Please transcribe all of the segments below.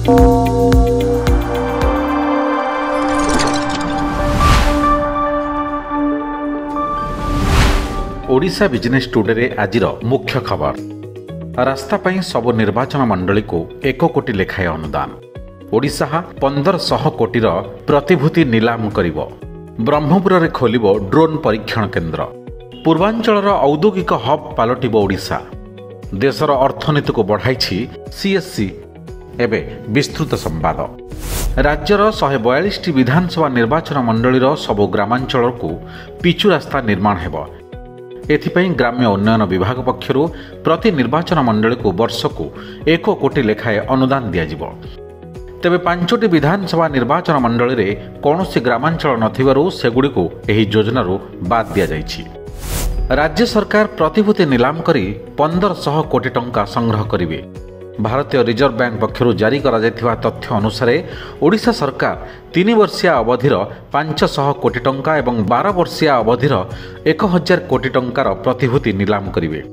Odisha business today आज मुख्य खबर रास्ता पाई सब निर्वाचन मंडली को 1 कोटी लेखाएं अनुदान। ओडिशा 1500 कोटीर प्रतिभूति निलाम करिवो। ब्रह्मपुर में खोलिबो ड्रोन परीक्षण केन्द्र। पूर्वांचल औद्योगिक हब पालटिबो ओडिशा। देशर अर्थनीति को बढ़ाई सीएससी। एबे विस्तृत संवाद। राज्यर 142 विधानसभा निर्वाचन मंडलीर सबु ग्रामांचल को पिचु रास्ता निर्माण हेबो। एथिपाई ग्राम्य उन्नयन विभाग पक्षरु प्रति निर्वाचन मंडली को वर्ष को 1 कोटी लेखाएं अनुदान दियाजिबो। तेबे 5टी विधानसभा निर्वाचन मंडली रे कौनसी ग्रामांचल नथिबारु सेगुडी को एही योजनारू बाद दिया जाइछि। राज्य सरकार प्रतिभूति निलाम करी 1500 कोटी टंका संग्रह करिवे। भारतीय रिजर्व बैंक पक्षरु जारी करा जायथिबा तथ्य अनुसार ओडिशा सरकार 3 वर्षिया अवधिर 500 कोटी टंका एवं 12 वर्षिया अवधिर 1000 कोटी टंकार प्रतिभूति निलाम करिवे।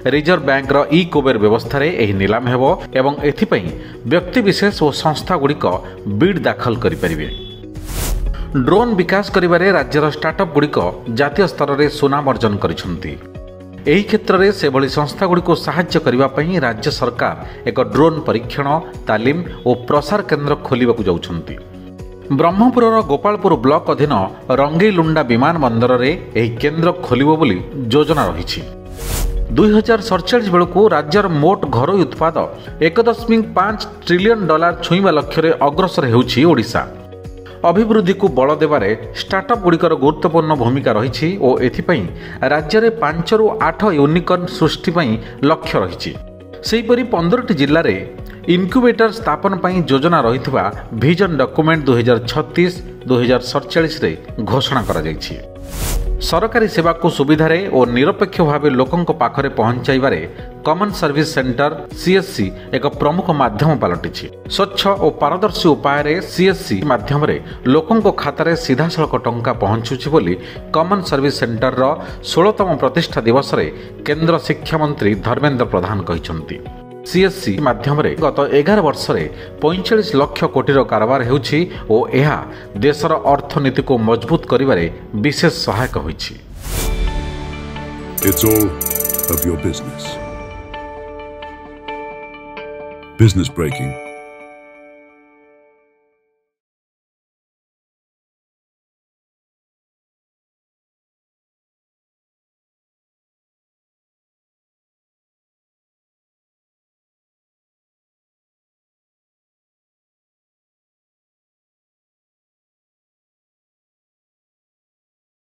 रिजर्व बैंकर ई कुबेर व्यवस्था रे एही निलाम हेबो एवं एथिपई व्यक्तिविशेष और संस्था गुड़िक बिड दाखल करि परिवे। ड्रोन विकास करिबारे राज्यर स्टार्टअप गुड़िक जातीय स्तर में सुनाम अर्जन करिसंती। एही क्षेत्र में से भली संस्था गुड़िक साहाय्य करिबा पई राज्य सरकार एक ड्रोन परीक्षण तालीम और प्रसार केन्द्र खोलिबाकू जाउछंती। ब्रह्मपुर गोपालपुर ब्लॉक अधीन रंगीलुंडा विमान बंदर रे एही केन्द्र खोलिबो बोली योजना रहिछि। 2047 बेलू राज्यर मोट घरोई उत्पाद $1.5 ट्रिलियन छुईवा लक्ष्य अग्रसर हेउछि ओडिशा। अभिवृद्धि को बल देवारे स्टार्टअप गुड़िकर गुरुत्वपूर्ण भूमिका रही और एथिपाई राज्य में 5 ରୁ 8 यूनिकॉर्न सृष्टि लक्ष्य रही। सेहीपरि 15टी जिले में इनक्यूबेटर स्थापन पर योजना रही विजन डॉक्यूमेंट 2036-2047 रे घोषणा करा जायछि। सरकारी सेवा को सुविधारे और निरपेक्ष भाव लोकों पाखरे पहुंचाइबारे कॉमन सर्विस सेंटर सीएससी एक प्रमुख माध्यम पलटिछि। स्वच्छ और पारदर्शी उपाय सीएससी माध्यम लोकों खातार सीधासलख टंका पहुंचुछि बोली कॉमन सर्विस सेंटर 16तम प्रतिष्ठा दिवस रे केंद्र शिक्षा मंत्री धर्मेंद्र प्रधान कहिसंती। सीएससी माध्यम गत 11 वर्ष 45 लाख कोटीर कारोबार हेउछि और यह देशर अर्थनीति को मजबूत करिबारे विशेष सहायक होइछि। It's all of your business. Business breaking.